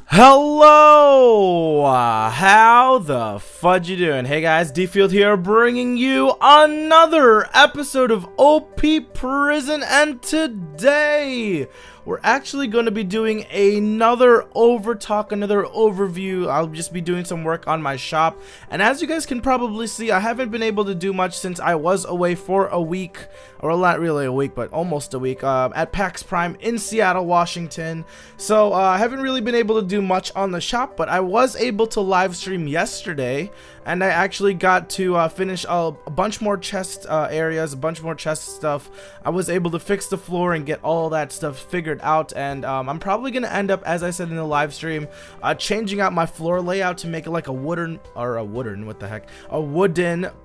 Hello, how the fudge you doing? Hey guys, DField here, bringing you another episode of OP Prison, and today we're actually going to be doing another another overview. I'll just be doing some work on my shop, and as you guys can probably see, I haven't been able to do much since I was away for a week, or not really a week, but almost a week, at PAX Prime in Seattle, Washington. So I haven't really been able to do much on the shop, but I was able to live stream yesterday, and I actually got to finish a bunch more chest areas, a bunch more chest stuff. I was able to fix the floor and get all that stuff figured out, and I'm probably gonna end up, as I said in the live stream, changing out my floor layout to make it like a wooden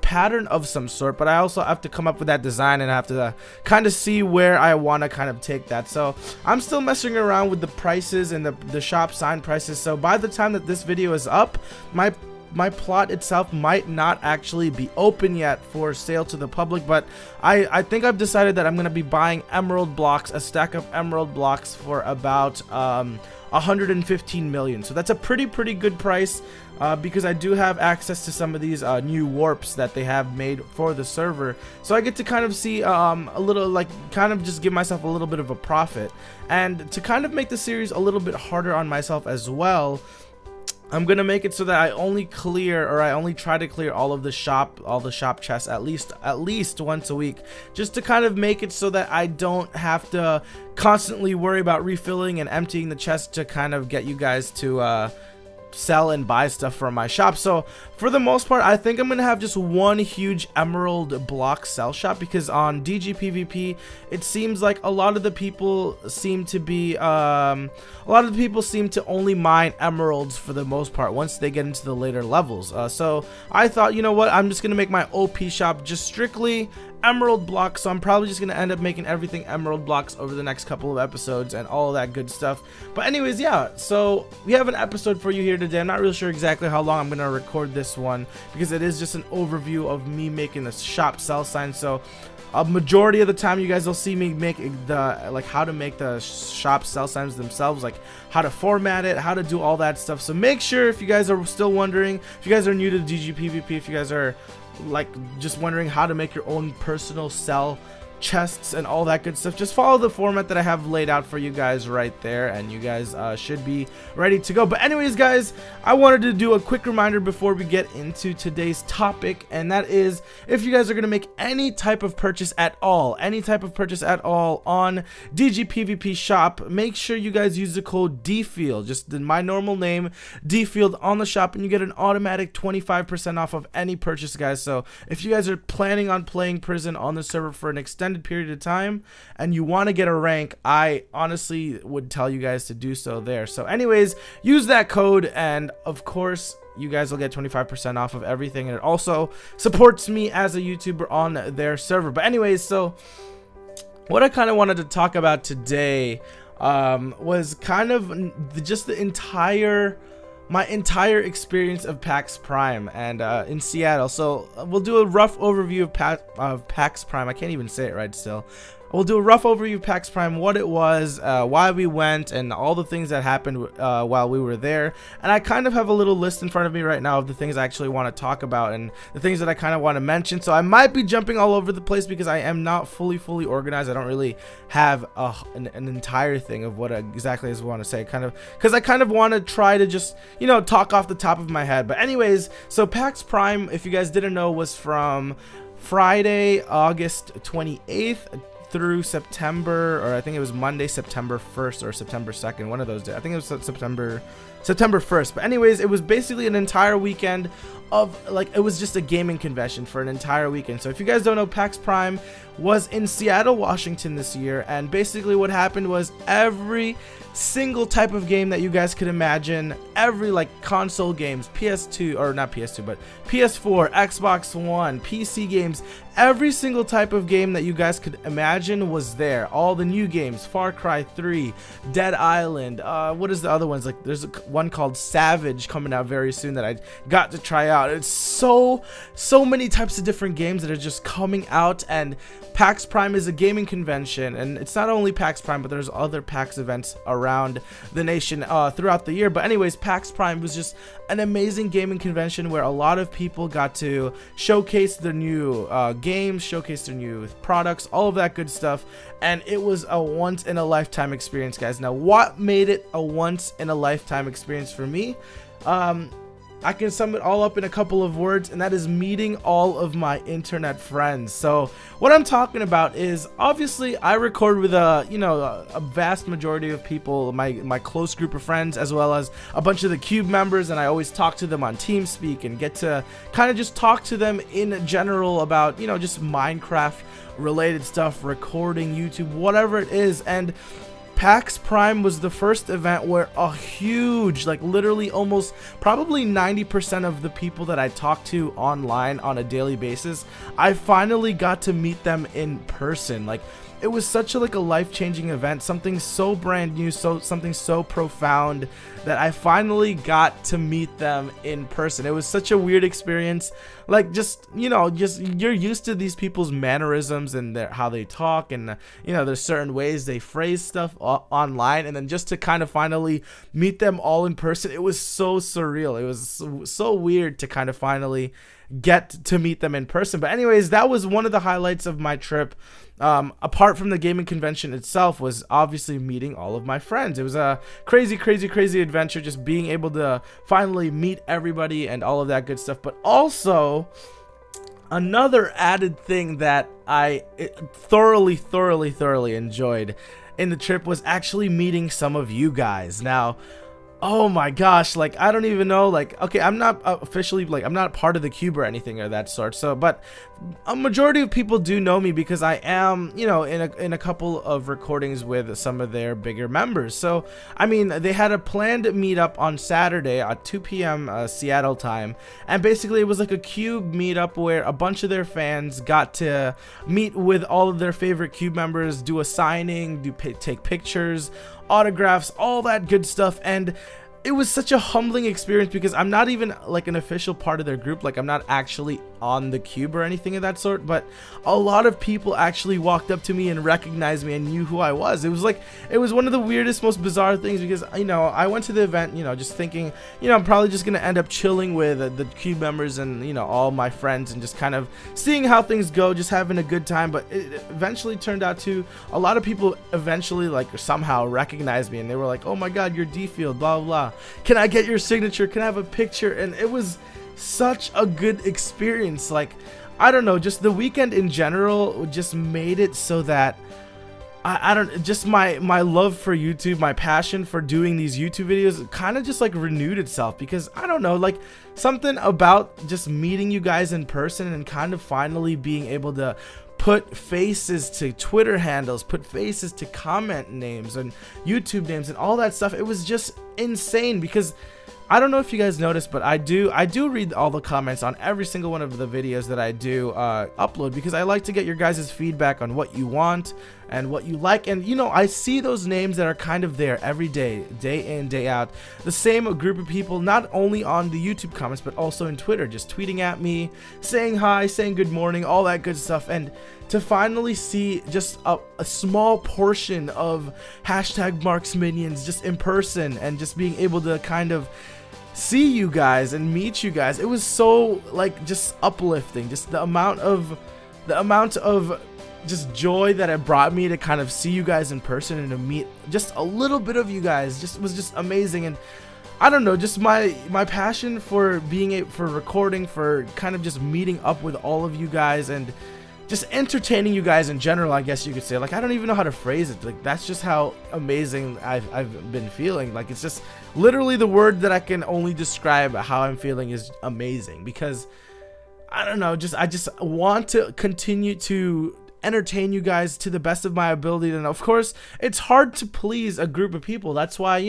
pattern of some sort. But I also have to come up with that design, and I have to kind of see where I want to kind of take that. So I'm still messing around with the prices and the shop sign prices, so by the time that this video is up, my plot itself might not actually be open yet for sale to the public, but I think I've decided that I'm going to be buying emerald blocks, a stack of emerald blocks, for about 115 million. So that's a pretty good price, because I do have access to some of these new warps that they have made for the server, so I get to kind of see a little, like, kind of just give myself a little bit of a profit, and to kind of make the series a little bit harder on myself as well. I'm gonna make it so that I only try to clear all the shop chests at least once a week, just to kind of make it so that I don't have to constantly worry about refilling and emptying the chest to kind of get you guys to sell and buy stuff from my shop. So for the most part, I think I'm gonna have just one huge emerald block sell shop, because on DG PvP it seems like a lot of the people seem to only mine emeralds for the most part once they get into the later levels. So I thought, you know what, I'm just gonna make my OP shop just strictly emerald blocks. So I'm probably just gonna end up making everything emerald blocks over the next couple of episodes and all of that good stuff. But anyways, yeah, so we have an episode for you here today. I'm not really sure exactly how long I'm gonna record this one, because it is just an overview of me making the shop sell sign. So a majority of the time you guys will see me make how to make the shop sell signs themselves, like how to format it, how to do all that stuff. So make sure, if you guys are still wondering, if you guys are new to DG PvP, if you guys are like just wondering how to make your own personal sell chests and all that good stuff, just follow the format that I have laid out for you guys right there, and you guys should be ready to go. But anyways, guys, I wanted to do a quick reminder before we get into today's topic, and that is, if you guys are going to make any type of purchase at all on DG PvP shop, make sure you guys use the code DField, just my normal name, DField, on the shop, and you get an automatic 25% off of any purchase, guys. So if you guys are planning on playing prison on the server for an extended period of time and you want to get a rank, I honestly would tell you guys to do so there. So anyways, use that code, and of course you guys will get 25% off of everything, and it also supports me as a YouTuber on their server. But anyways, so what I kind of wanted to talk about today was kind of just my entire experience of PAX Prime and in Seattle. So we'll do a rough overview of PAX Prime. I can't even say it right still. We'll do a rough overview of PAX Prime, what it was, why we went, and all the things that happened while we were there. And I kind of have a little list in front of me right now of the things I actually want to talk about and the things that I kind of want to mention. So I might be jumping all over the place because I am not fully organized. I don't really have an entire thing of what exactly I want to say, because I kind of want to try to just, you know, talk off the top of my head. But anyways, so PAX Prime, if you guys didn't know, was from Friday, August 28th through September, or I think it was Monday, September 1st or September 2nd, one of those days. I think it was September 1st. But anyways, it was basically an entire weekend of, like, it was just a gaming convention for an entire weekend. So if you guys don't know, PAX Prime was in Seattle, Washington this year, and basically what happened was every single type of game that you guys could imagine, every, like, console games, PS2, or not PS2, but PS4, Xbox One, PC games, every single type of game that you guys could imagine was there. All the new games, Far Cry 3, Dead Island, what is the other ones, like, there's one called Savage coming out very soon that I got to try out. It's so many types of different games that are just coming out, and PAX Prime is a gaming convention, and it's not only PAX Prime, but there's other PAX events around the nation throughout the year. But anyways, PAX Prime was just an amazing gaming convention where a lot of people got to showcase their new games, showcase their new products, all of that good stuff, and it was a once-in-a-lifetime experience, guys. Now, what made it a once-in-a-lifetime experience for me? I can sum it all up in a couple of words, and that is meeting all of my internet friends. So what I'm talking about is, obviously I record with a vast majority of people, my close group of friends, as well as a bunch of the Cube members, and I always talk to them on TeamSpeak and get to kind of just talk to them in general about, just Minecraft related stuff, recording, YouTube, whatever it is. And PAX Prime was the first event where a huge, like literally almost probably 90% of the people that I talk to online on a daily basis, I finally got to meet them in person. Like, it was such a life-changing event, something so brand new, something so profound, that I finally got to meet them in person. It was such a weird experience. Like, just you're used to these people's mannerisms and how they talk, and there's certain ways they phrase stuff online, and then just to kind of finally meet them all in person, it was so surreal. It was so weird to kind of finally get to meet them in person. But anyways, that was one of the highlights of my trip. Apart from the gaming convention itself, was obviously meeting all of my friends. It was a crazy adventure, just being able to finally meet everybody and all of that good stuff. But also, another added thing that I thoroughly enjoyed in the trip was actually meeting some of you guys. Now, oh my gosh, like, I don't even know, like, okay, I'm not officially, like, I'm not part of the Cube or anything of that sort, so, but a majority of people do know me because I am, in a couple of recordings with some of their bigger members. So, I mean, they had a planned meetup on Saturday at 2 p.m. Seattle time, and basically it was like a Cube meetup where a bunch of their fans got to meet with all of their favorite Cube members, do a signing, take pictures, autographs, all that good stuff. And it was such a humbling experience because I'm not even like an official part of their group. Like, I'm not actually on the Cube or anything of that sort, but a lot of people actually walked up to me and recognized me and knew who I was. It was like, it was one of the weirdest, most bizarre things because, I went to the event, just thinking, I'm probably just gonna end up chilling with the Cube members and, all my friends and just kind of seeing how things go, just having a good time. But it eventually turned out to, a lot of people eventually somehow recognized me, and they were like, oh my god, you're DField, blah blah, can I get your signature, can I have a picture? And it was such a good experience. Like, I don't know, just the weekend in general just made it so that I don't, just my love for YouTube, my passion for doing these YouTube videos kind of just renewed itself, because I don't know, like, something about just meeting you guys in person and kind of finally being able to put faces to Twitter handles, put faces to comment names and YouTube names and all that stuff. It was just insane because I don't know if you guys noticed, but I do read all the comments on every single one of the videos that I do upload, because I like to get your guys' feedback on what you want and what you like. And I see those names that are kind of there every day, day in, day out. The same group of people, not only on the YouTube comments, but also in Twitter, just tweeting at me, saying hi, saying good morning, all that good stuff. And to finally see just a small portion of #Marks Minions just in person and just being able to kind of see you guys and meet you guys, it was so just uplifting. Just the amount of just joy that it brought me to kind of see you guys in person and to meet just a little bit of you guys was just amazing. And I don't know, just my passion for for recording, for kind of just meeting up with all of you guys and just entertaining you guys in general, I guess you could say. Like, I don't even know how to phrase it. Like, that's just how amazing I've been feeling. Like, it's just literally the word that I can only describe how I'm feeling is amazing, because I don't know, I just want to continue to entertain you guys to the best of my ability. And of course, it's hard to please a group of people. That's why,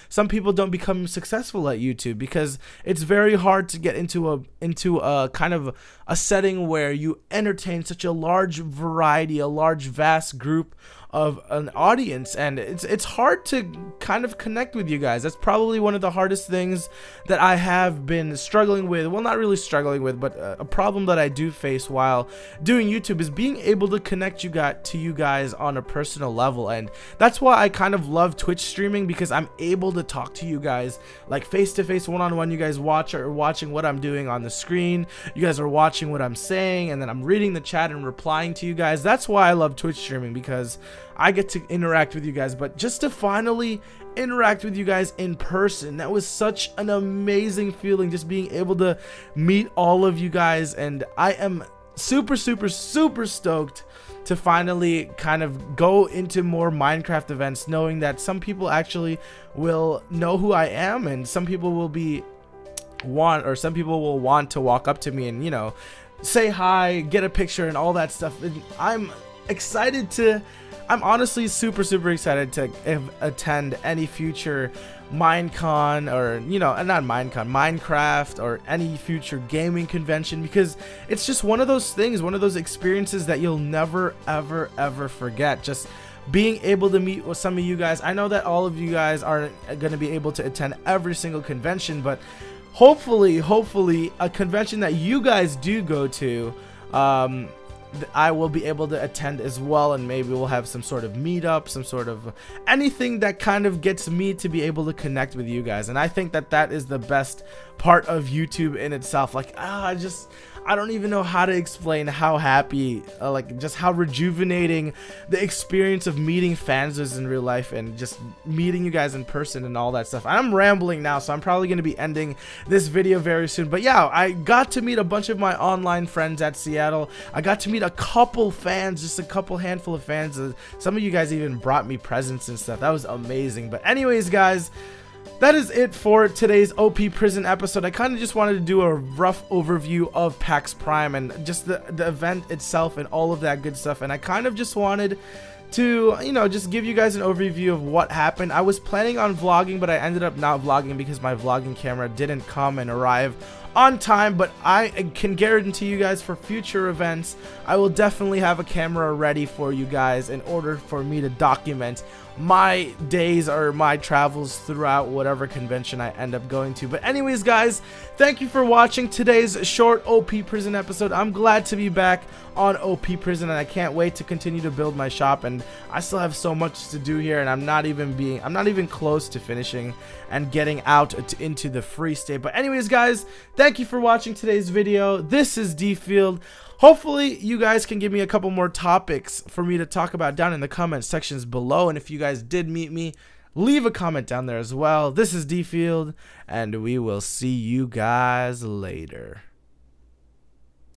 some people don't become successful at YouTube, because it's very hard to get into a kind of a setting where you entertain such a large variety, a large vast group of an audience, and it's hard to kind of connect with you guys. That's probably one of the hardest things that I have been struggling with. Well, not really struggling with, but a problem that I do face while doing YouTube is being able to connect to you guys on a personal level. And that's why I kind of love Twitch streaming, because I'm able to talk to you guys like face to face, one-on-one. You guys are watching what I'm doing on the screen, you guys are watching what I'm saying, and then I'm reading the chat and replying to you guys. That's why I love Twitch streaming, because I get to interact with you guys. But just to finally interact with you guys in person, that was such an amazing feeling, just being able to meet all of you guys. And I am super stoked to finally kind of go into more Minecraft events, knowing that some people actually will know who I am, and some people will some people will want to walk up to me and, you know, say hi, get a picture and all that stuff. And I'm honestly super excited to attend any future Minecon, or, you know, not Minecon, Minecraft, or any future gaming convention, because it's just one of those things, one of those experiences that you'll never ever forget. Just being able to meet with some of you guys. I know that all of you guys aren't going to be able to attend every single convention, but hopefully a convention that you guys do go to, I will be able to attend as well, and maybe we'll have some sort of meetup, some sort of anything that kind of gets me to be able to connect with you guys. And I think that that is the best part of YouTube in itself. Like, I don't even know how to explain how happy, like, just how rejuvenating the experience of meeting fans is in real life, and just meeting you guys in person and all that stuff. I'm rambling now, so I'm probably going to be ending this video very soon. But yeah, I got to meet a bunch of my online friends at Seattle. I got to meet a couple fans, just a couple handful of fans. Some of you guys even brought me presents and stuff. That was amazing. But anyways, guys, that is it for today's OP Prison episode. I kind of just wanted to do a rough overview of PAX Prime and just the event itself and all of that good stuff. And I kind of just wanted to, you know, just give you guys an overview of what happened. I was planning on vlogging, but I ended up not vlogging because my vlogging camera didn't come and arrive on time. But I can guarantee you guys, for future events, I will definitely have a camera ready for you guys in order for me to document my days or my travels throughout whatever convention I end up going to. But anyways, guys, thank you for watching today's short OP Prison episode. I'm glad to be back on OP Prison, and I can't wait to continue to build my shop. And I still have so much to do here, and I'm not even close to finishing and getting out into the free state. But anyways, guys, thank you for watching today's video. This is DField. Hopefully you guys can give me a couple more topics for me to talk about down in the comment sections below. And if you guys did meet me, leave a comment down there as well. This is DField, and we will see you guys later.